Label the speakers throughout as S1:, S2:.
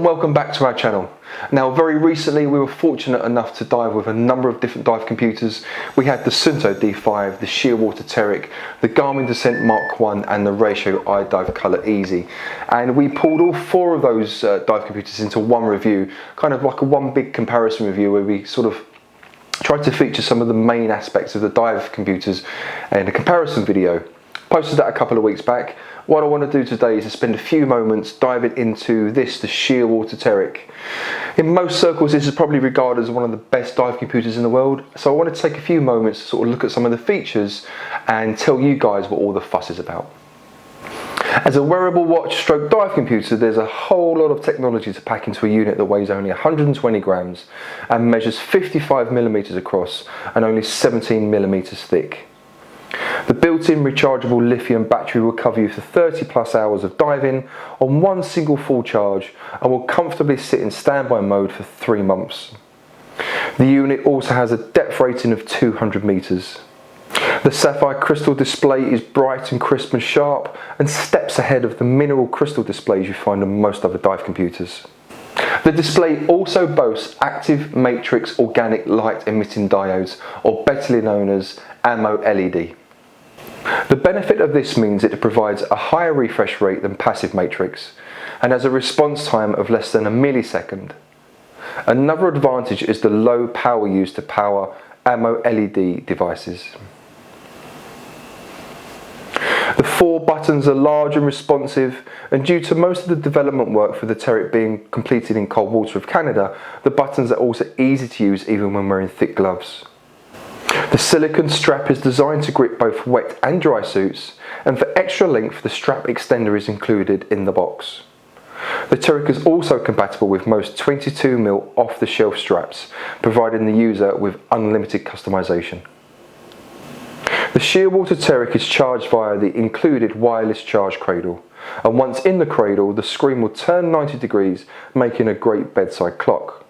S1: and welcome back to our channel. Now, very recently we were fortunate enough to dive with a number of different dive computers. We had the Suunto D5, the Shearwater Teric, the Garmin Descent Mk1 and the Ratio iDive Color Easy. And we pulled all four of those dive computers into one review, kind of like a one big comparison review where we sort of tried to feature some of the main aspects of the dive computers in a comparison video. Posted that a couple of weeks back. What I want to do today is to spend a few moments diving into the Shearwater Teric. In most circles this is probably regarded as one of the best dive computers in the world, so I want to take a few moments to sort of look at some of the features and tell you guys what all the fuss is about. As a wearable watch stroke dive computer, there's a whole lot of technology to pack into a unit that weighs only 120 grams and measures 55mm across and only 17mm thick. The built-in rechargeable lithium battery will cover you for 30 plus hours of diving on one single full charge and will comfortably sit in standby mode for 3 months. The unit also has a depth rating of 200 meters. The Sapphire crystal display is bright and crisp and sharp and steps ahead of the mineral crystal displays you find on most other dive computers. The display also boasts active matrix organic light emitting diodes, or better known as AMOLED. The benefit of this means it provides a higher refresh rate than passive matrix and has a response time of less than a millisecond. Another advantage is the low power used to power AMOLED devices. The 4 buttons are large and responsive, and due to most of the development work for the Teric being completed in cold water of Canada, the buttons are also easy to use even when wearing thick gloves. The silicone strap is designed to grip both wet and dry suits, and for extra length the strap extender is included in the box. The Teric is also compatible with most 22mm off-the-shelf straps, providing the user with unlimited customization. The Shearwater Teric is charged via the included wireless charge cradle, and once in the cradle the screen will turn 90 degrees, making a great bedside clock.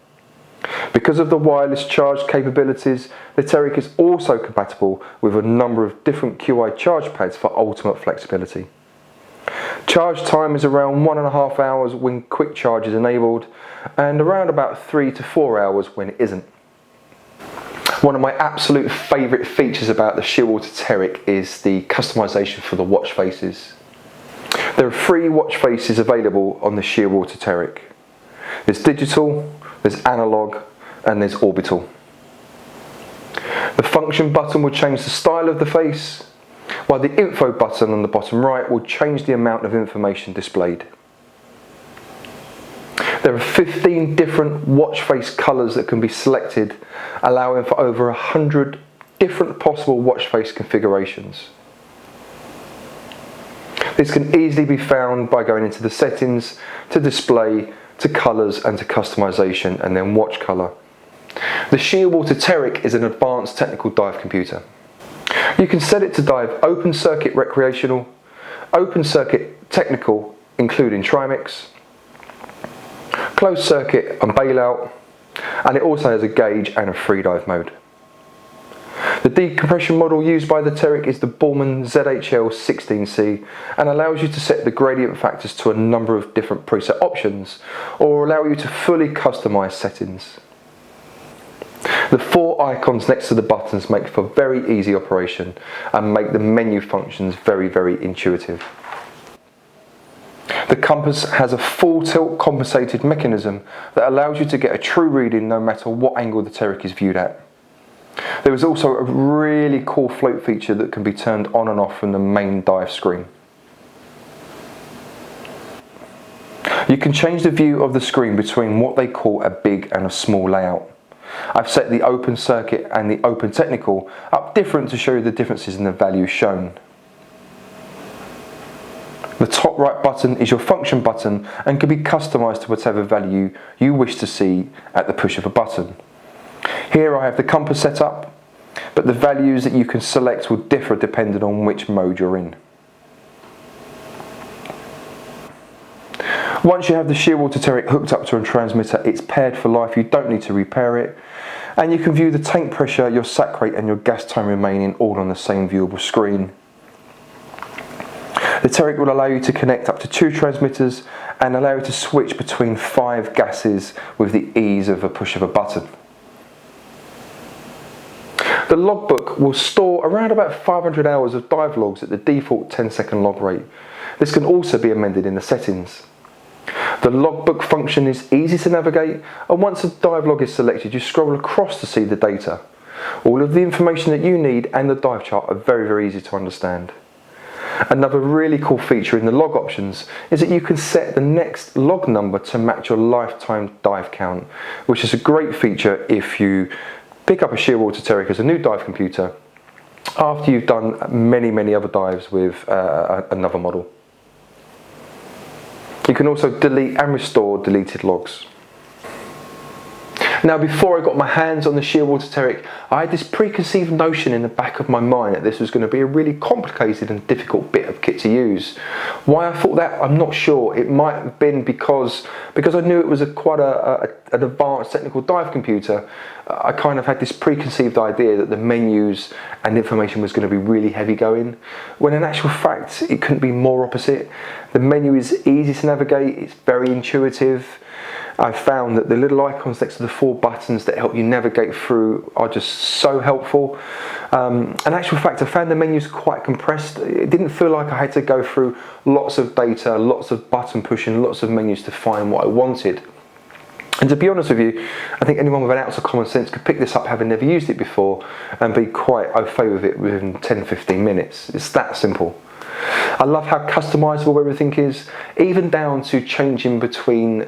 S1: Because of the wireless charge capabilities, the Teric is also compatible with a number of different QI charge pads for ultimate flexibility. Charge time is around 1.5 hours when quick charge is enabled, and around about 3 to 4 hours when it isn't. One of my absolute favourite features about the Shearwater Teric is the customization for the watch faces. There are 3 watch faces available on the Shearwater Teric. There's digital, there's analog, and there's orbital. The function button will change the style of the face, while the info button on the bottom right will change the amount of information displayed. There are 15 different watch face colours that can be selected, allowing for over 100 different possible watch face configurations. This can easily be found by going into the settings, to display, to colours and to customization, and then watch colour. The Shearwater Teric is an advanced technical dive computer. You can set it to dive open circuit recreational, open circuit technical including trimix, closed circuit and bailout, and it also has a gauge and a free dive mode. The decompression model used by the Teric is the Ballman ZHL16C and allows you to set the gradient factors to a number of different preset options, or allow you to fully customize settings. The 4 icons next to the buttons make for very easy operation and make the menu functions very intuitive. The compass has a full tilt compensated mechanism that allows you to get a true reading no matter what angle the Teric is viewed at. There is also a really cool float feature that can be turned on and off from the main dive screen. You can change the view of the screen between what they call a big and a small layout. I've set the open circuit and the open technical up different to show you the differences in the values shown. The top right button is your function button and can be customised to whatever value you wish to see at the push of a button. Here I have the compass set up, but the values that you can select will differ depending on which mode you're in. Once you have the Shearwater Teric hooked up to a transmitter, it's paired for life, you don't need to repair it, and you can view the tank pressure, your sac rate and your gas time remaining all on the same viewable screen. The Teric will allow you to connect up to 2 transmitters and allow you to switch between 5 gases with the ease of a push of a button. The logbook will store around about 500 hours of dive logs at the default 10-second log rate. This can also be amended in the settings. The logbook function is easy to navigate, and once a dive log is selected, you scroll across to see the data. All of the information that you need and the dive chart are very easy to understand. Another really cool feature in the log options is that you can set the next log number to match your lifetime dive count, which is a great feature if you pick up a Shearwater Teric as a new dive computer after you've done many other dives with another model. You can also delete and restore deleted logs. Now, before I got my hands on the Shearwater Teric, I had this preconceived notion in the back of my mind that this was going to be a really complicated and difficult bit of kit to use. Why I thought that, I'm not sure. It might have been because I knew it was quite an advanced technical dive computer. I kind of had this preconceived idea that the menus and information was going to be really heavy going, when in actual fact it couldn't be more opposite. The menu is easy to navigate, it's very intuitive. I've found that the little icons next to the 4 buttons that help you navigate through are just so helpful. In actual fact, I found the menus quite compressed. It didn't feel like I had to go through lots of data, lots of button pushing, lots of menus to find what I wanted. And to be honest with you, I think anyone with an ounce of common sense could pick this up having never used it before and be quite au fait with it within 10-15 minutes. It's that simple. I love how customisable everything is, even down to changing between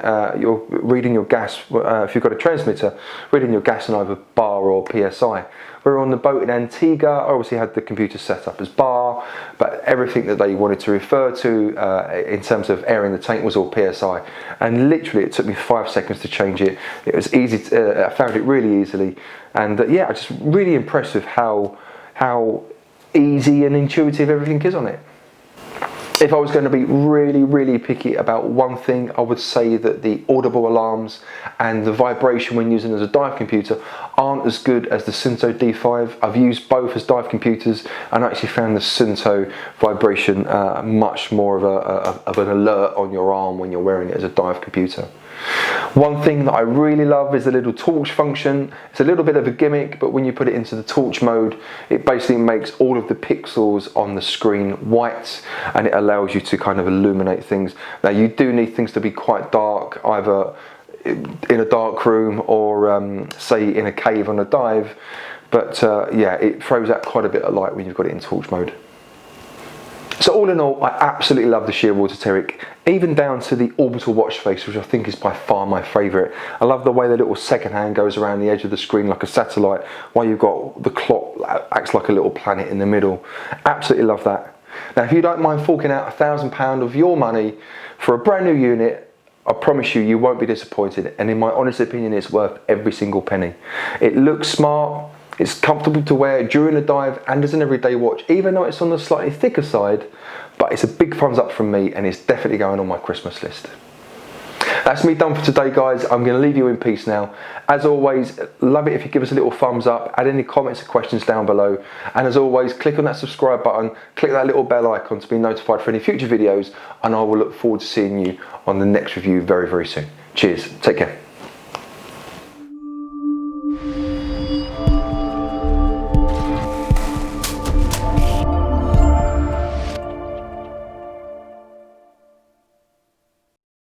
S1: reading your gas, if you've got a transmitter, reading your gas in either bar or PSI. We were on the boat in Antigua. I obviously had the computer set up as bar, but everything that they wanted to refer to in terms of airing the tank was all PSI. And literally it took me 5 seconds to change it. It was easy, I found it really easily. And yeah, I'm just really impressed with how easy and intuitive everything is on it. If I was going to be really picky about one thing, I would say that the audible alarms and the vibration when using as a dive computer aren't as good as the Suunto D5. I've used both as dive computers and I actually found the Suunto vibration much more of an alert on your arm when you're wearing it as a dive computer. One thing that I really love is the little torch function. It's a little bit of a gimmick, but when you put it into the torch mode, it basically makes all of the pixels on the screen white and it allows you to kind of illuminate things. Now, you do need things to be quite dark, either in a dark room or say in a cave on a dive, but yeah, it throws out quite a bit of light when you've got it in torch mode. So all in all, I absolutely love the Shearwater Teric, even down to the orbital watch face, which I think is by far my favourite. I love the way the little second hand goes around the edge of the screen like a satellite, while you've got the clock that acts like a little planet in the middle. Absolutely love that. Now, if you don't mind forking out £1,000 of your money for a brand new unit, I promise you, you won't be disappointed. And in my honest opinion, it's worth every single penny. It looks smart. It's comfortable to wear during a dive and as an everyday watch, even though it's on the slightly thicker side, but it's a big thumbs up from me and it's definitely going on my Christmas list. That's me done for today, guys. I'm going to leave you in peace now. As always, love it if you give us a little thumbs up, add any comments or questions down below, and as always, click on that subscribe button, click that little bell icon to be notified for any future videos, and I will look forward to seeing you on the next review very soon. Cheers, take care.